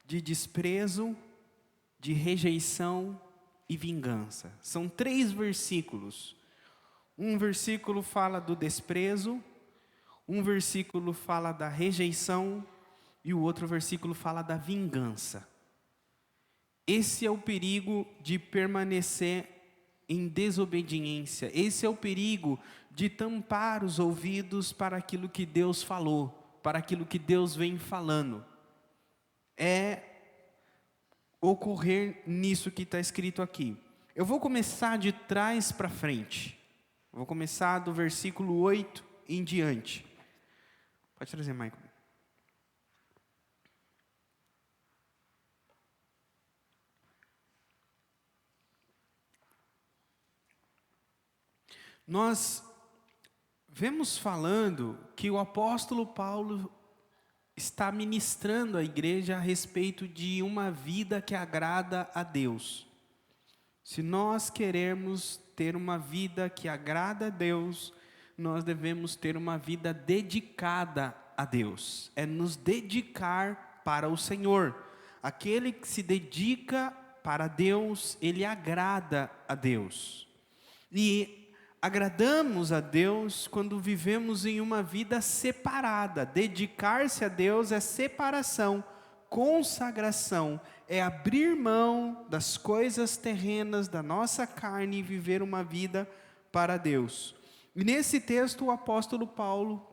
de desprezo, de rejeição e vingança. São 3 versículos. Um versículo fala do desprezo, um versículo fala da rejeição e o outro versículo fala da vingança. Esse é o perigo de permanecer em desobediência. Esse é o perigo de tampar os ouvidos para aquilo que Deus falou, para aquilo que Deus vem falando. É ocorrer nisso que está escrito aqui. Eu vou começar de trás para frente. Vou começar do versículo 8 em diante. Pode trazer, Michael. Nós vemos falando que o apóstolo Paulo está ministrando à igreja a respeito de uma vida que agrada a Deus. Se nós queremos ter uma vida que agrada a Deus, nós devemos ter uma vida dedicada a Deus. É nos dedicar para o Senhor. Aquele que se dedica para Deus, ele agrada a Deus. E agradamos a Deus quando vivemos em uma vida separada. Dedicar-se a Deus é separação, consagração, é abrir mão das coisas terrenas da nossa carne e viver uma vida para Deus. E nesse texto o apóstolo Paulo,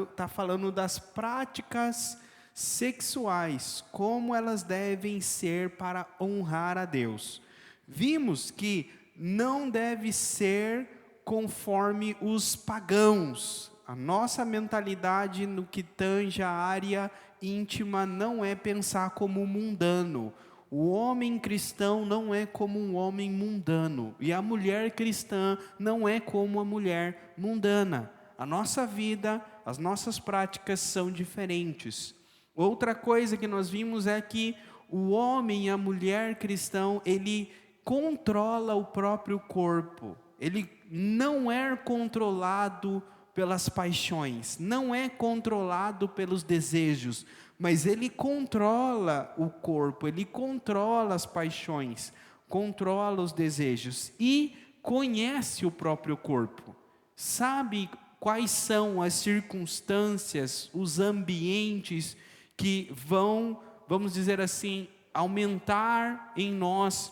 está falando das práticas sexuais, como elas devem ser para honrar a Deus. Vimos que não deve ser conforme os pagãos. A nossa mentalidade no que tange a área íntima não é pensar como mundano. O homem cristão não é como um homem mundano. E a mulher cristã não é como a mulher mundana. A nossa vida, as nossas práticas são diferentes. Outra coisa que nós vimos é que o homem e a mulher cristão, ele controla o próprio corpo. Ele não é controlado pelas paixões, não é controlado pelos desejos, mas ele controla o corpo, ele controla as paixões, controla os desejos e conhece o próprio corpo. Sabe quais são as circunstâncias, os ambientes que vão, vamos dizer assim, aumentar em nós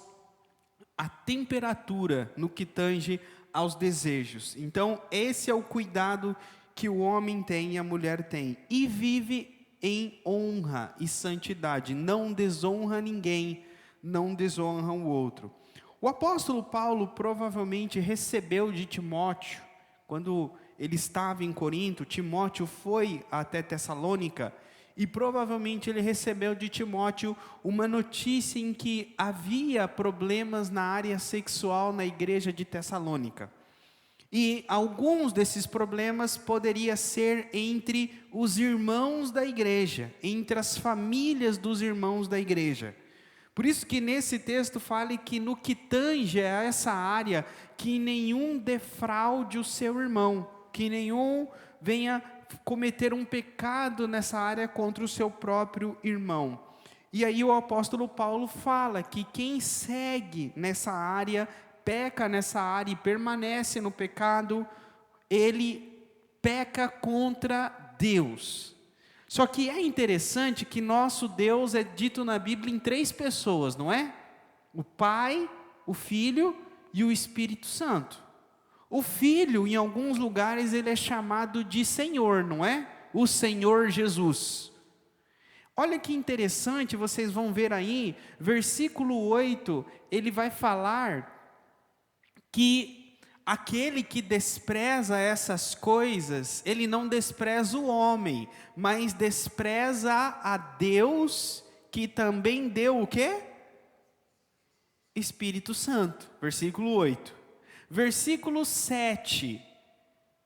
a temperatura no que tange aos desejos. Então, esse é o cuidado que o homem tem e a mulher tem. E vive em honra e santidade. Não desonra ninguém, não desonra o outro. O apóstolo Paulo provavelmente recebeu de Timóteo, quando ele estava em Corinto, Timóteo foi até Tessalônica, e provavelmente ele recebeu de Timóteo uma notícia em que havia problemas na área sexual na igreja de Tessalônica. E alguns desses problemas poderia ser entre os irmãos da igreja, entre as famílias dos irmãos da igreja. Por isso que nesse texto fala que no que tange a essa área, que nenhum defraude o seu irmão, que nenhum venha cometer um pecado nessa área contra o seu próprio irmão. E aí o apóstolo Paulo fala que quem segue nessa área, peca nessa área e permanece no pecado, ele peca contra Deus. Só que é interessante que nosso Deus é dito na Bíblia em 3 pessoas, não é? O Pai, o Filho e o Espírito Santo. O Filho, em alguns lugares, ele é chamado de Senhor, não é? O Senhor Jesus. Olha que interessante, vocês vão ver aí, versículo 8, ele vai falar que aquele que despreza essas coisas, ele não despreza o homem, mas despreza a Deus, que também deu o quê? Espírito Santo, versículo 8. Versículo 7.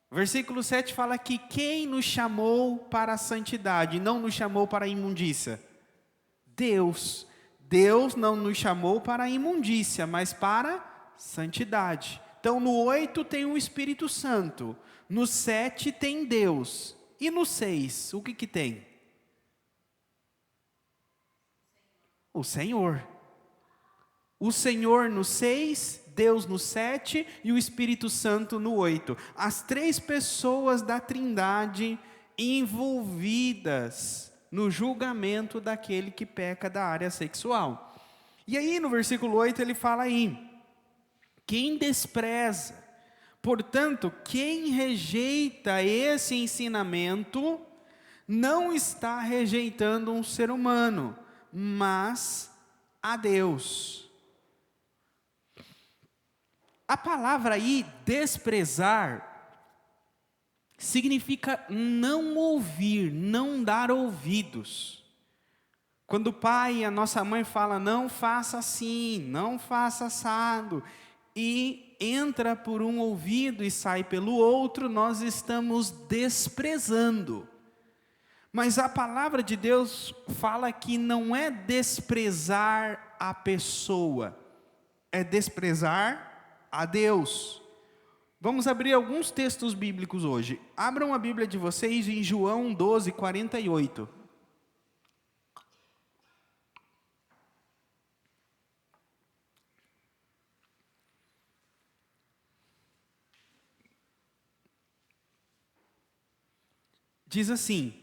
Versículo 7 fala que quem nos chamou para a santidade, não nos chamou para a imundícia? Deus. Deus não nos chamou para a imundícia, mas para a santidade. Então no 8 tem o Espírito Santo, no 7 tem Deus, e no 6, o que tem? O Senhor. O Senhor no 6, Deus no 7 e o Espírito Santo no 8. As 3 pessoas da Trindade envolvidas no julgamento daquele que peca da área sexual. E aí no versículo 8 ele fala aí: quem despreza, portanto, quem rejeita esse ensinamento, não está rejeitando um ser humano, mas a Deus. A palavra aí, desprezar, significa não ouvir, não dar ouvidos. Quando o pai e a nossa mãe falam, não faça assim, não faça assado, e entra por um ouvido e sai pelo outro, nós estamos desprezando. Mas a palavra de Deus fala que não é desprezar a pessoa, é desprezar a Deus. Vamos abrir alguns textos bíblicos hoje. Abram a Bíblia de vocês em João 12, 48. Diz assim: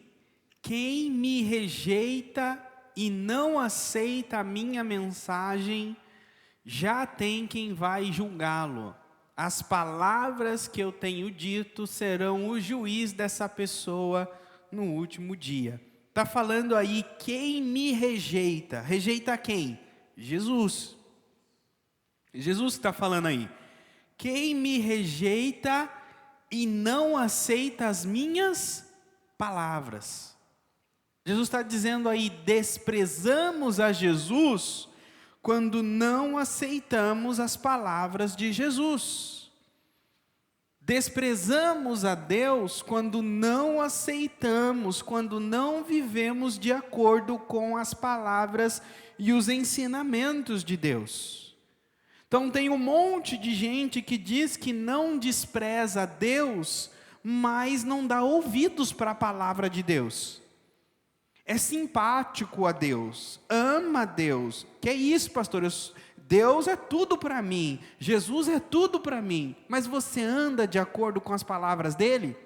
quem me rejeita e não aceita a minha mensagem, já tem quem vai julgá-lo. As palavras que eu tenho dito serão o juiz dessa pessoa no último dia. Está falando aí, quem me rejeita. Rejeita quem? Jesus. Jesus está falando aí. Quem me rejeita e não aceita as minhas palavras. Jesus está dizendo aí, desprezamos a Jesus quando não aceitamos as palavras de Jesus. Desprezamos a Deus quando não aceitamos, quando não vivemos de acordo com as palavras e os ensinamentos de Deus. Então tem um monte de gente que diz que não despreza a Deus, mas não dá ouvidos para a palavra de Deus. É simpático a Deus, ama a Deus. Que é isso, pastor? Deus é tudo para mim, Jesus é tudo para mim. Mas você anda de acordo com as palavras dele?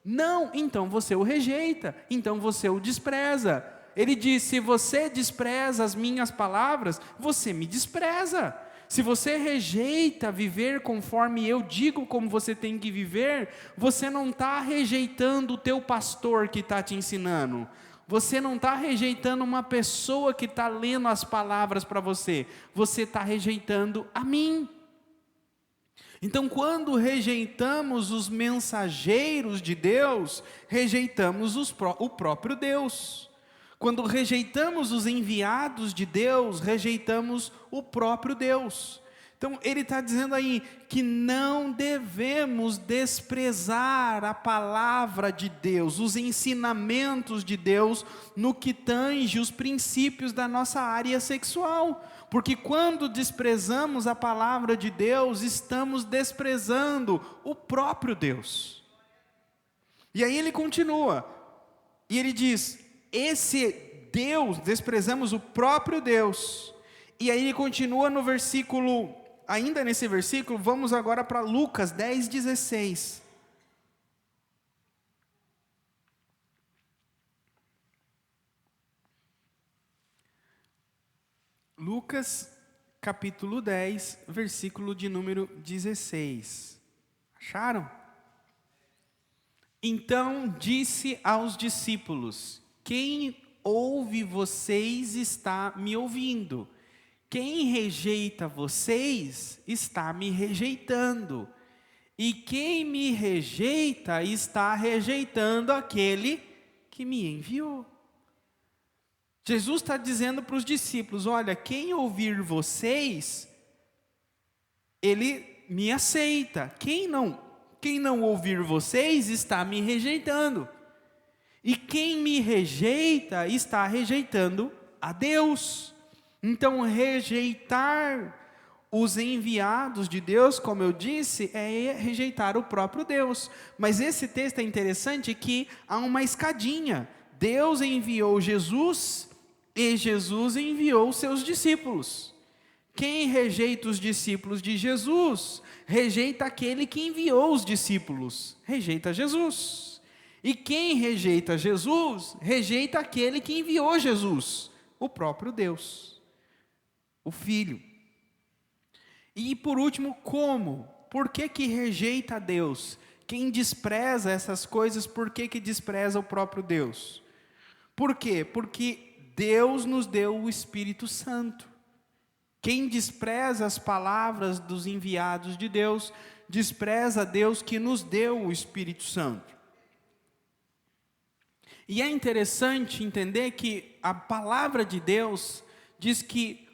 Não, então você o rejeita, então você o despreza. Ele diz, se você despreza as minhas palavras, você me despreza. Se você rejeita viver conforme eu digo como você tem que viver, você não está rejeitando o teu pastor que está te ensinando. Você não está rejeitando uma pessoa que está lendo as palavras para você. Você está rejeitando a mim. Então, quando rejeitamos os mensageiros de Deus, rejeitamos o próprio Deus. Quando rejeitamos os enviados de Deus, rejeitamos o próprio Deus. Então, ele está dizendo aí que não devemos desprezar a palavra de Deus, os ensinamentos de Deus, no que tange os princípios da nossa área sexual. Porque quando desprezamos a palavra de Deus, estamos desprezando o próprio Deus. E aí ele continua, e ele diz, esse Deus, desprezamos o próprio Deus. E aí ele continua no versículo, ainda nesse versículo, vamos agora para Lucas 10, 16. Lucas, capítulo 10, versículo de número 16. Acharam? Então disse aos discípulos, quem ouve vocês está me ouvindo. Quem rejeita vocês está me rejeitando, e quem me rejeita está rejeitando aquele que me enviou. Jesus está dizendo para os discípulos, olha, quem ouvir vocês, ele me aceita. Quem não ouvir vocês está me rejeitando. E quem me rejeita está rejeitando a Deus. Então, rejeitar os enviados de Deus, como eu disse, é rejeitar o próprio Deus. Mas esse texto é interessante que há uma escadinha. Deus enviou Jesus, E Jesus enviou os seus discípulos. Quem rejeita os discípulos de Jesus, rejeita aquele que enviou os discípulos, rejeita Jesus. E quem rejeita Jesus, rejeita aquele que enviou Jesus, o próprio Deus, o Filho. E por último, como? Por que que rejeita a Deus? Quem despreza essas coisas, por que que despreza o próprio Deus? Por quê? Porque Deus nos deu o Espírito Santo. Quem despreza as palavras dos enviados de Deus, despreza a Deus que nos deu o Espírito Santo. E é interessante entender que a palavra de Deus diz que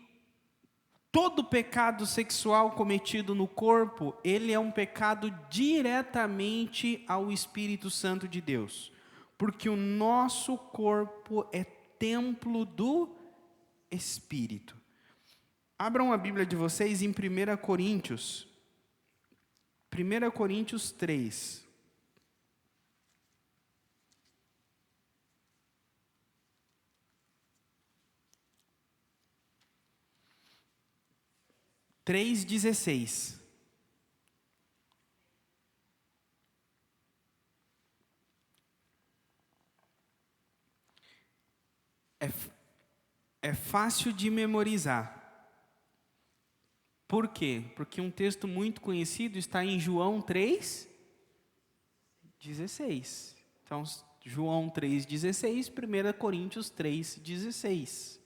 todo pecado sexual cometido no corpo, ele é um pecado diretamente ao Espírito Santo de Deus. Porque o nosso corpo é templo do Espírito. Abram a Bíblia de vocês em 1 Coríntios. 1 Coríntios 3. Três 16. É fácil de memorizar. Por quê? Porque um texto muito conhecido está em João 3:16. Então, João 3:16, 1 Coríntios 3:16.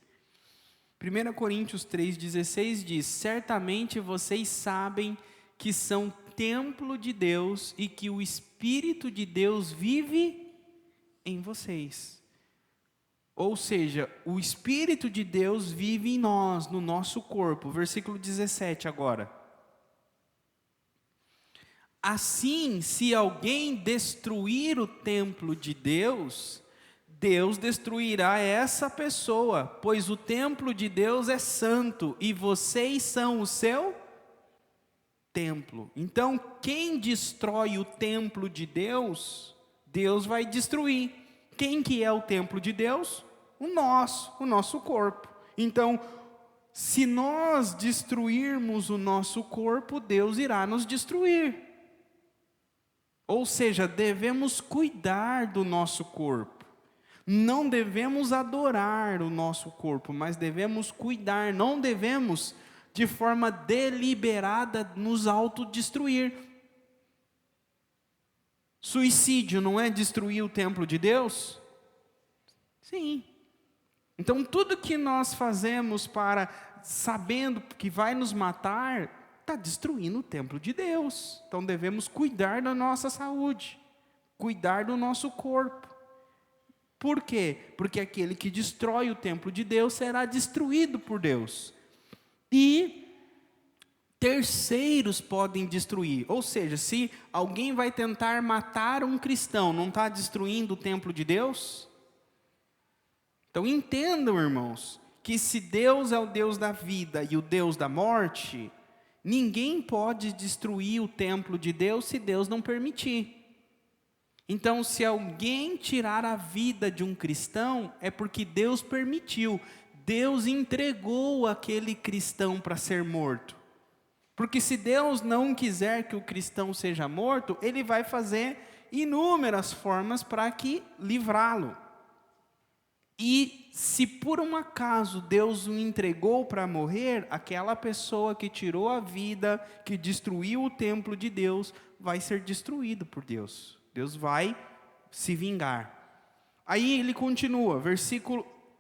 1 Coríntios 3:16 diz: certamente vocês sabem que são templo de Deus e que o Espírito de Deus vive em vocês. Ou seja, o Espírito de Deus vive em nós, no nosso corpo. Versículo 17 agora. Assim, se alguém destruir o templo de Deus, Deus destruirá essa pessoa, pois o templo de Deus é santo e vocês são o seu templo. Então, quem destrói o templo de Deus, Deus vai destruir. Quem que é o templo de Deus? O nosso corpo. Então, se nós destruirmos o nosso corpo, Deus irá nos destruir. Ou seja, devemos cuidar do nosso corpo. Não devemos adorar o nosso corpo, mas devemos cuidar. Não devemos, de forma deliberada, nos autodestruir. Suicídio não é destruir o templo de Deus? Sim. Então, tudo que nós fazemos sabendo que vai nos matar, está destruindo o templo de Deus. Então, devemos cuidar da nossa saúde, cuidar do nosso corpo. Por quê? Porque aquele que destrói o templo de Deus será destruído por Deus. E terceiros podem destruir. Ou seja, se alguém vai tentar matar um cristão, não está destruindo o templo de Deus? Então entendam, irmãos, que se Deus é o Deus da vida e o Deus da morte, ninguém pode destruir o templo de Deus se Deus não permitir. Então, se alguém tirar a vida de um cristão, é porque Deus permitiu. Deus entregou aquele cristão para ser morto. Porque se Deus não quiser que o cristão seja morto, Ele vai fazer inúmeras formas para que livrá-lo. E se por um acaso Deus o entregou para morrer, aquela pessoa que tirou a vida, que destruiu o templo de Deus, vai ser destruído por Deus. Deus vai se vingar. Aí ele continua,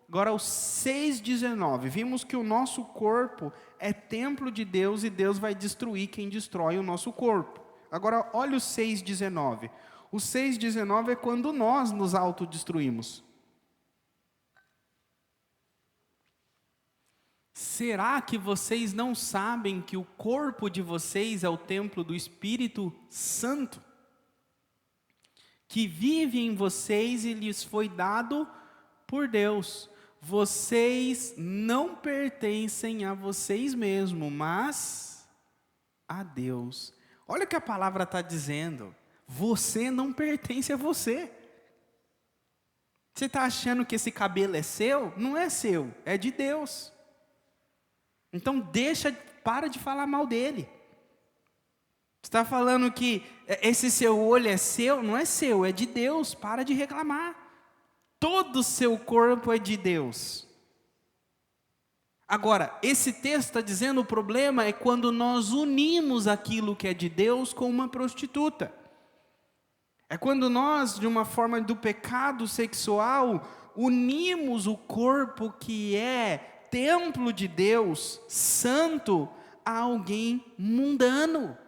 agora o 6:19. Vimos que o nosso corpo é templo de Deus e Deus vai destruir quem destrói o nosso corpo. Agora olha o 6:19. O 6:19 é quando nós nos autodestruímos. Será que vocês não sabem que o corpo de vocês é o templo do Espírito Santo, que vive em vocês e lhes foi dado por Deus? Vocês não pertencem a vocês mesmos, mas a Deus. Olha o que a palavra está dizendo. Você não pertence a você. Você está achando que esse cabelo é seu? Não é seu, é de Deus. Então para de falar mal dele. Você está falando que esse seu olho é seu? Não é seu, é de Deus. Para de reclamar. Todo o seu corpo é de Deus. Agora, esse texto está dizendo o problema é quando nós unimos aquilo que é de Deus com uma prostituta. É quando nós, de uma forma do pecado sexual, unimos o corpo que é templo de Deus, santo, a alguém mundano.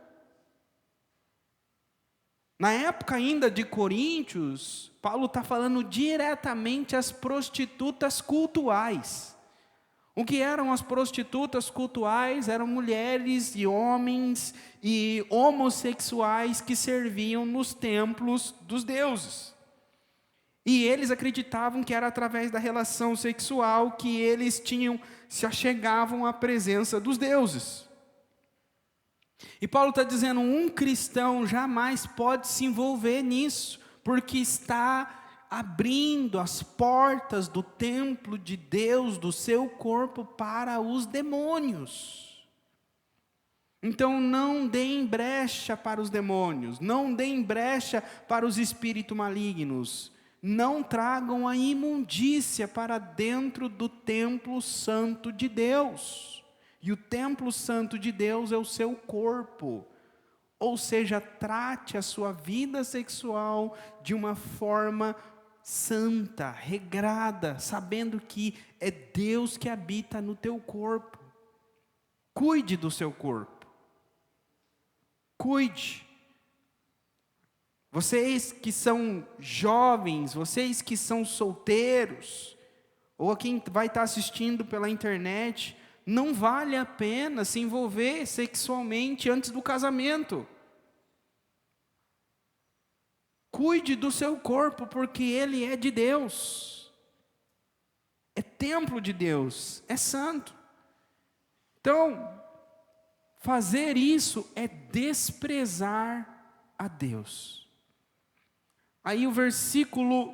Na época ainda de Coríntios, Paulo está falando diretamente às prostitutas cultuais. O que eram as prostitutas cultuais? Eram mulheres e homens e homossexuais que serviam nos templos dos deuses. E eles acreditavam que era através da relação sexual que eles se achegavam à presença dos deuses. E Paulo está dizendo, um cristão jamais pode se envolver nisso, porque está abrindo as portas do templo de Deus, do seu corpo, para os demônios. Então não deem brecha para os demônios, não deem brecha para os espíritos malignos, não tragam a imundícia para dentro do templo santo de Deus. E o templo santo de Deus é o seu corpo. Ou seja, trate a sua vida sexual de uma forma santa, regrada, sabendo que é Deus que habita no teu corpo. Cuide do seu corpo. Cuide. Vocês que são jovens, vocês que são solteiros, ou quem vai estar assistindo pela internet, não vale a pena se envolver sexualmente antes do casamento. Cuide do seu corpo, porque ele é de Deus. É templo de Deus, é santo. Então, fazer isso é desprezar a Deus. Aí o versículo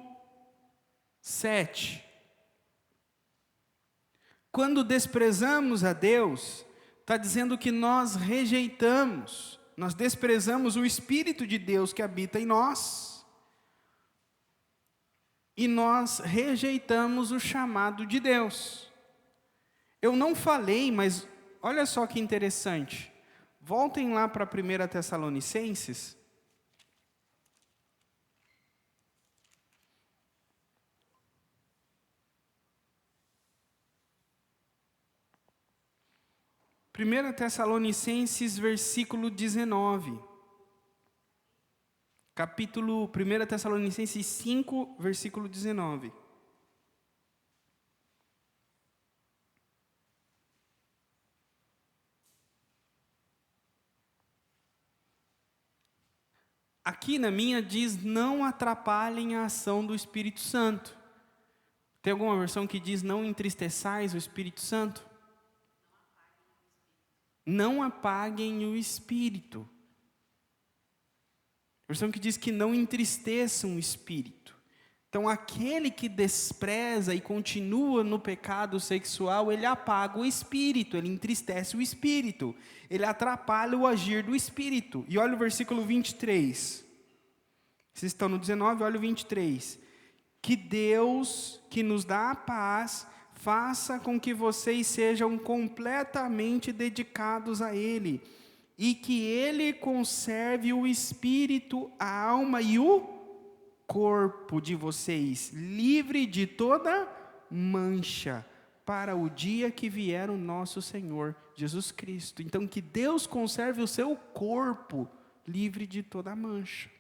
7. Quando desprezamos a Deus, está dizendo que nós rejeitamos, nós desprezamos o Espírito de Deus que habita em nós. E nós rejeitamos o chamado de Deus. Eu não falei, mas olha só que interessante. Voltem lá para 1 Tessalonicenses. Primeira Tessalonicenses, versículo 19. Capítulo 1 Tessalonicenses 5, versículo 19. Aqui na minha diz, não atrapalhem a ação do Espírito Santo. Tem alguma versão que diz, não entristeçais o Espírito Santo? Não apaguem o Espírito. A versão que diz que não entristeçam o Espírito. Então, aquele que despreza e continua no pecado sexual, ele apaga o Espírito, ele entristece o Espírito, ele atrapalha o agir do Espírito. E olha o versículo 23. Vocês estão no 19, olha o 23. Que Deus, que nos dá a paz, faça com que vocês sejam completamente dedicados a Ele, e que Ele conserve o espírito, a alma e o corpo de vocês, livre de toda mancha, para o dia que vier o nosso Senhor Jesus Cristo. Então, que Deus conserve o seu corpo, livre de toda mancha.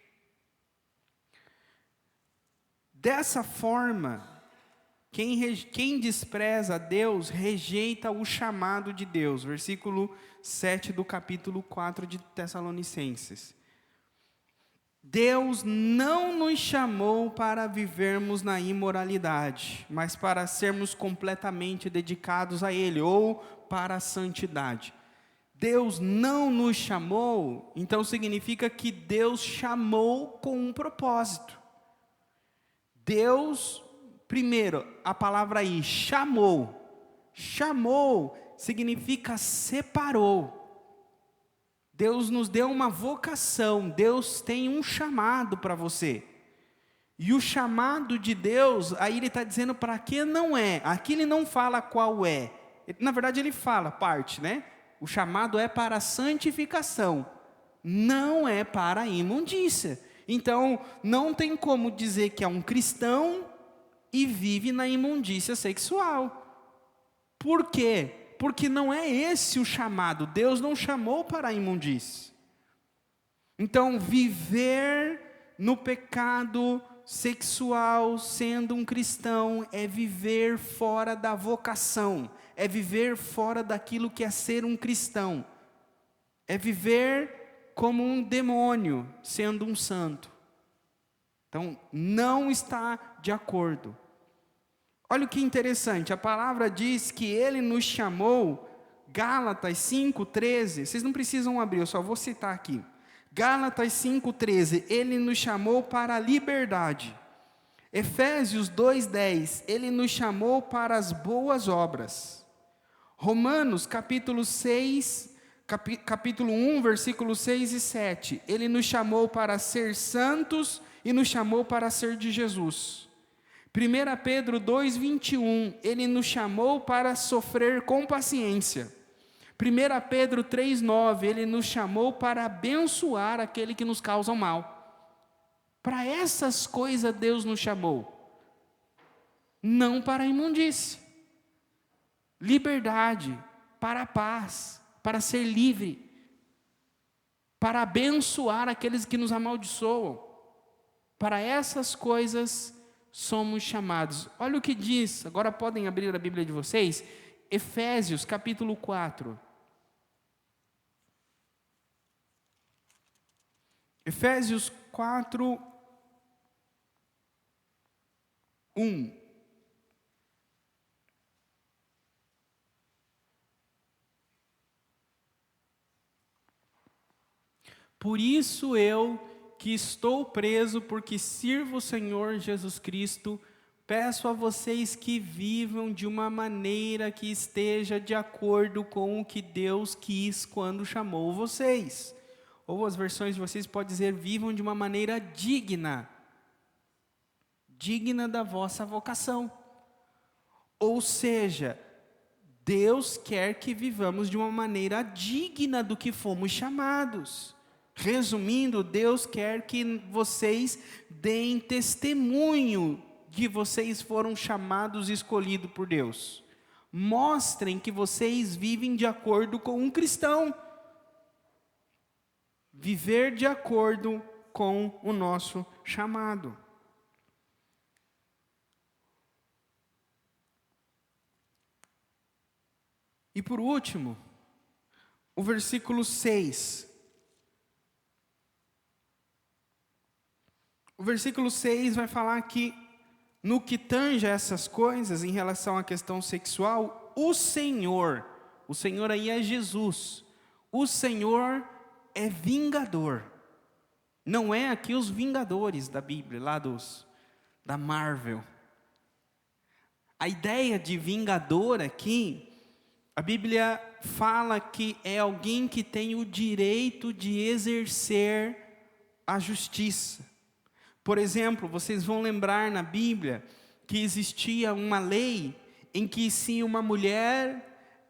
Dessa forma, quem despreza a Deus, rejeita o chamado de Deus. Versículo 7 do capítulo 4 de Tessalonicenses. Deus não nos chamou para vivermos na imoralidade, mas para sermos completamente dedicados a Ele, ou para a santidade. Deus não nos chamou, então significa que Deus chamou com um propósito. Deus Primeiro, a palavra aí, chamou. Chamou significa separou. Deus nos deu uma vocação, Deus tem um chamado para você. E o chamado de Deus, aí ele está dizendo para que não é. Aqui ele não fala qual é. Na verdade ele fala parte, né? O chamado é para a santificação, não é para a imundícia. Então, não tem como dizer que é um cristão e vive na imundícia sexual. Por quê? Porque não é esse o chamado. Deus não chamou para a imundícia. Então, viver no pecado sexual, sendo um cristão, é viver fora da vocação, é viver fora daquilo que é ser um cristão, é viver como um demônio, sendo um santo. Então, não está de acordo. Olha o que interessante, a palavra diz que Ele nos chamou, Gálatas 5,13, vocês não precisam abrir, eu só vou citar aqui. Gálatas 5,13, Ele nos chamou para a liberdade. Efésios 2,10, Ele nos chamou para as boas obras. Romanos capítulo 1, versículos 6 e 7, Ele nos chamou para ser santos e nos chamou para ser de Jesus. 1 Pedro 2,21, Ele nos chamou para sofrer com paciência. 1 Pedro 3,9, Ele nos chamou para abençoar aquele que nos causa mal. Para essas coisas Deus nos chamou, não para a imundície. Liberdade, para a paz, para ser livre, para abençoar aqueles que nos amaldiçoam. Para essas coisas somos chamados. Olha o que diz, agora podem abrir a Bíblia de vocês, Efésios capítulo 4. Efésios 4, 1. Por isso eu, que estou preso porque sirvo o Senhor Jesus Cristo, peço a vocês que vivam de uma maneira que esteja de acordo com o que Deus quis quando chamou vocês. Ou as versões de vocês podem dizer, vivam de uma maneira digna. Digna da vossa vocação. Ou seja, Deus quer que vivamos de uma maneira digna do que fomos chamados. Resumindo, Deus quer que vocês deem testemunho que vocês foram chamados e escolhidos por Deus. Mostrem que vocês vivem de acordo com um cristão. Viver de acordo com o nosso chamado. E por último, o versículo 6. O versículo 6 vai falar que, no que tange a essas coisas, em relação à questão sexual, o Senhor aí é Jesus, o Senhor é vingador. Não é aqui os Vingadores da Bíblia, lá da Marvel. A ideia de vingador aqui, a Bíblia fala que é alguém que tem o direito de exercer a justiça. Por exemplo, vocês vão lembrar na Bíblia que existia uma lei em que se uma mulher,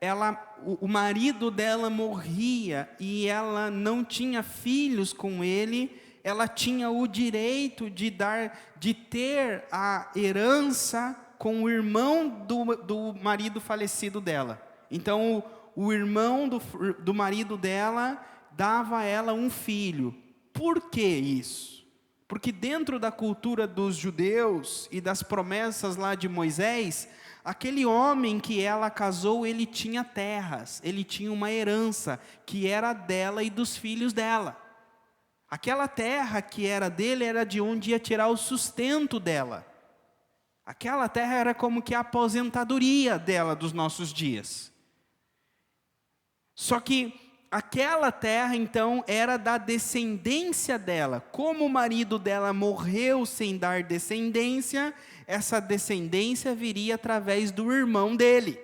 o marido dela morria e ela não tinha filhos com ele, ela tinha o direito de ter a herança com o irmão do marido falecido dela. Então, o irmão do marido dela dava a ela um filho. Por que isso? Porque dentro da cultura dos judeus e das promessas lá de Moisés, aquele homem que ela casou, ele tinha terras, ele tinha uma herança que era dela e dos filhos dela. Aquela terra que era dele era de onde ia tirar o sustento dela. Aquela terra era como que a aposentadoria dela dos nossos dias. Só que aquela terra, então, era da descendência dela. Como o marido dela morreu sem dar descendência, essa descendência viria através do irmão dele.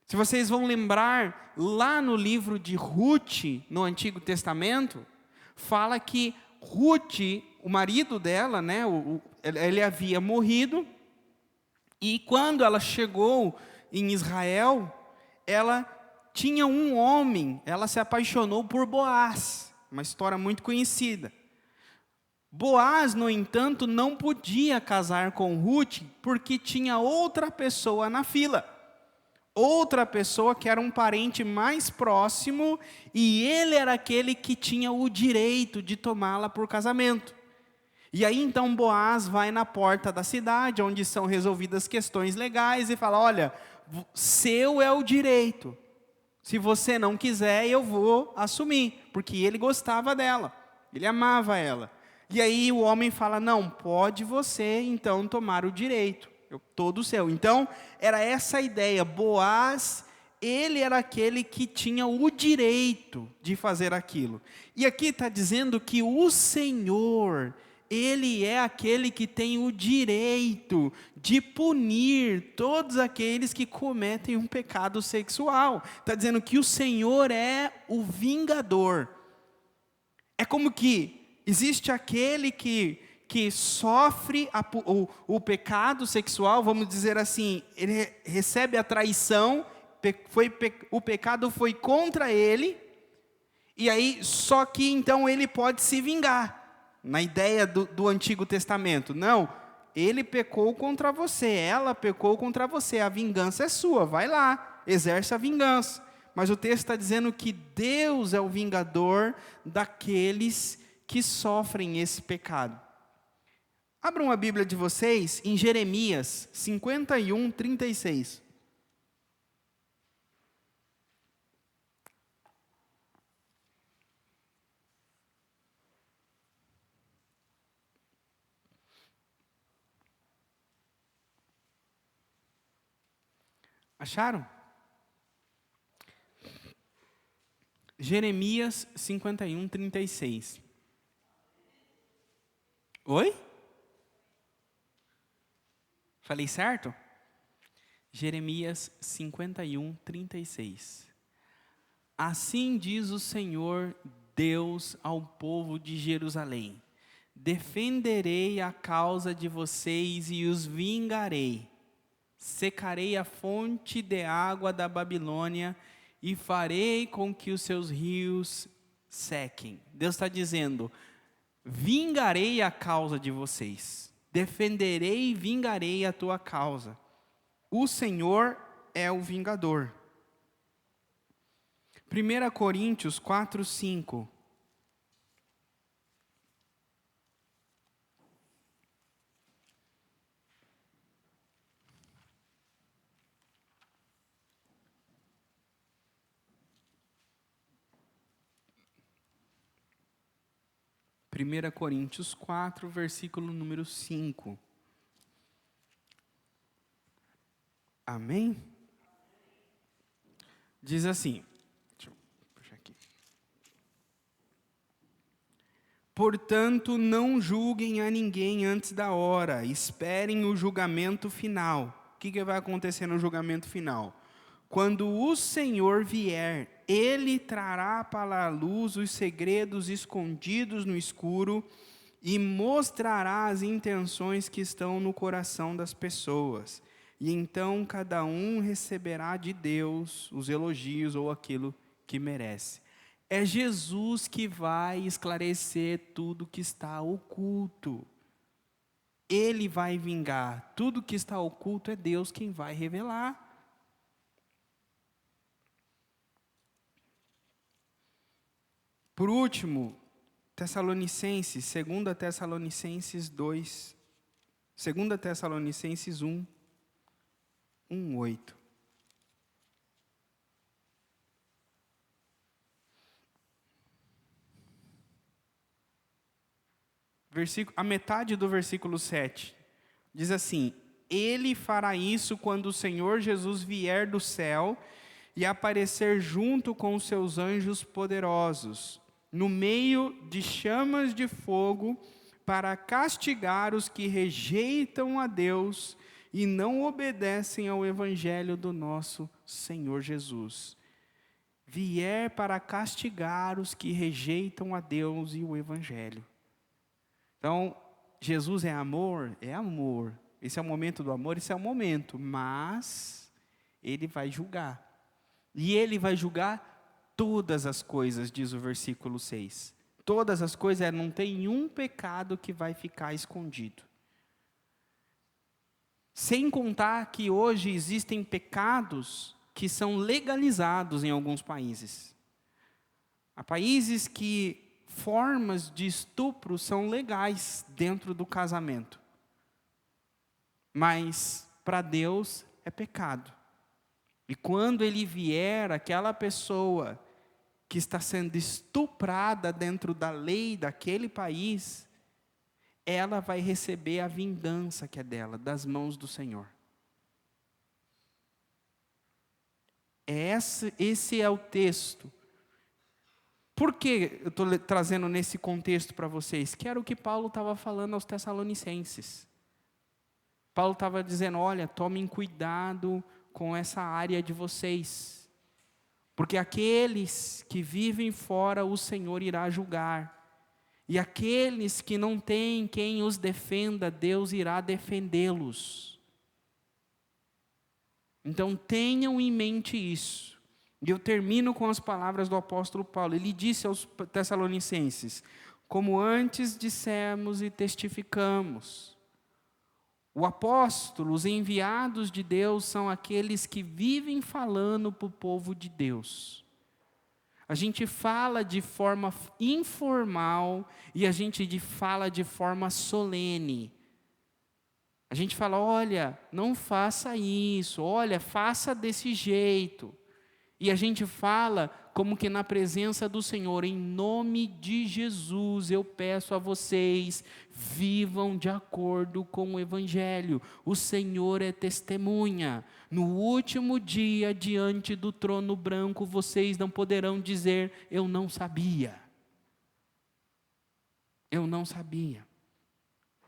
Se vocês vão lembrar, lá no livro de Ruth, no Antigo Testamento, fala que Ruth, o marido dela, né, ele havia morrido, e quando ela chegou em Israel, ela tinha um homem, ela se apaixonou por Boaz, uma história muito conhecida. Boaz, no entanto, não podia casar com Ruth, porque tinha outra pessoa na fila. Outra pessoa que era um parente mais próximo, e ele era aquele que tinha o direito de tomá-la por casamento. E aí então Boaz vai na porta da cidade, onde são resolvidas questões legais, e fala: olha, seu é o direito, se você não quiser eu vou assumir, porque ele gostava dela, ele amava ela. E aí o homem fala: não, pode você então tomar o direito, todo seu. Então era essa a ideia, Boaz, ele era aquele que tinha o direito de fazer aquilo. E aqui está dizendo que o Senhor, ele é aquele que tem o direito de punir todos aqueles que cometem um pecado sexual. Está dizendo que o Senhor é o vingador. É como que existe aquele que sofre o pecado sexual, vamos dizer assim, ele recebe a traição, o pecado foi contra ele, e aí só que então ele pode se vingar, na ideia do Antigo Testamento. Não, ele pecou contra você, ela pecou contra você, a vingança é sua, vai lá, exerce a vingança. Mas o texto está dizendo que Deus é o vingador daqueles que sofrem esse pecado. Abram a Bíblia de vocês em Jeremias 51, 36. Acharam? Jeremias 51, 36. Oi? Falei certo? Jeremias 51, 36. Assim diz o Senhor Deus ao povo de Jerusalém: defenderei a causa de vocês e os vingarei. Secarei a fonte de água da Babilônia e farei com que os seus rios sequem. Deus está dizendo: vingarei a causa de vocês. Defenderei e vingarei a tua causa. O Senhor é o vingador. 1 Coríntios 4, 5. Primeira Coríntios 4, versículo número 5. Amém? Diz assim, deixa eu puxar aqui. Portanto, não julguem a ninguém antes da hora, esperem o julgamento final. O que vai acontecer no julgamento final? Quando o Senhor vier, Ele trará para a luz os segredos escondidos no escuro e mostrará as intenções que estão no coração das pessoas. E então cada um receberá de Deus os elogios ou aquilo que merece. É Jesus que vai esclarecer tudo que está oculto. Ele vai vingar. Tudo que está oculto é Deus quem vai revelar. Por último, Tessalonicenses, 2 Tessalonicenses 2, 2 Tessalonicenses 1, 8. A metade do versículo 7, diz assim: Ele fará isso quando o Senhor Jesus vier do céu e aparecer junto com os seus anjos poderosos, no meio de chamas de fogo, para castigar os que rejeitam a Deus e não obedecem ao evangelho do nosso Senhor Jesus. Vier para castigar os que rejeitam a Deus e o evangelho. Então, Jesus é amor? É amor. Esse é o momento do amor? Esse é o momento. Mas Ele vai julgar. E Ele vai julgar todas as coisas, diz o versículo 6. Todas as coisas, não tem um pecado que vai ficar escondido. Sem contar que hoje existem pecados que são legalizados em alguns países. Há países que formas de estupro são legais dentro do casamento. Mas para Deus é pecado. E quando Ele vier, aquela pessoa que está sendo estuprada dentro da lei daquele país, ela vai receber a vingança que é dela, das mãos do Senhor. Esse é o texto. Por que eu estou trazendo nesse contexto para vocês? Que era o que Paulo estava falando aos Tessalonicenses. Paulo estava dizendo, olha, tomem cuidado com essa área de vocês. Porque aqueles que vivem fora, o Senhor irá julgar. E aqueles que não têm quem os defenda, Deus irá defendê-los. Então tenham em mente isso. E eu termino com as palavras do apóstolo Paulo. Ele disse aos Tessalonicenses, como antes dissemos e testificamos. O apóstolo, os enviados de Deus são aqueles que vivem falando para o povo de Deus. A gente fala de forma informal e a gente fala de forma solene. A gente fala, olha, não faça isso, olha, faça desse jeito. E a gente fala como que na presença do Senhor, em nome de Jesus, eu peço a vocês, vivam de acordo com o Evangelho. O Senhor é testemunha. No último dia, diante do trono branco, vocês não poderão dizer, eu não sabia. Eu não sabia.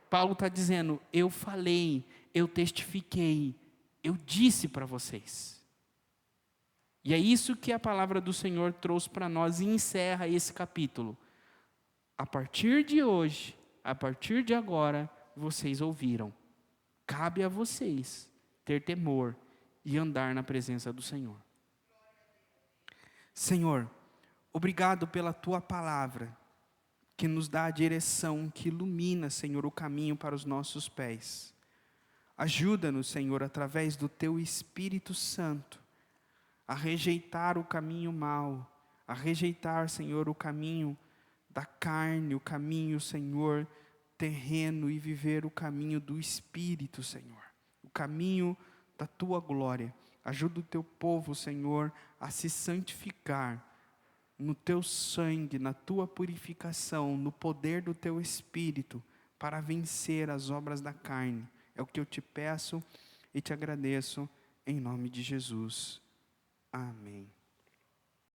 Paulo está dizendo, eu falei, eu testifiquei, eu disse para vocês. E é isso que a palavra do Senhor trouxe para nós e encerra esse capítulo. A partir de hoje, a partir de agora, vocês ouviram. Cabe a vocês ter temor e andar na presença do Senhor. Senhor, obrigado pela Tua palavra, que nos dá a direção, que ilumina, Senhor, o caminho para os nossos pés. Ajuda-nos, Senhor, através do Teu Espírito Santo, a rejeitar o caminho mau, a rejeitar, Senhor, o caminho da carne, o caminho, Senhor, terreno e viver o caminho do Espírito, Senhor, o caminho da Tua glória. Ajuda o Teu povo, Senhor, a se santificar no Teu sangue, na Tua purificação, no poder do Teu Espírito, para vencer as obras da carne. É o que eu te peço e te agradeço, em nome de Jesus. Amém.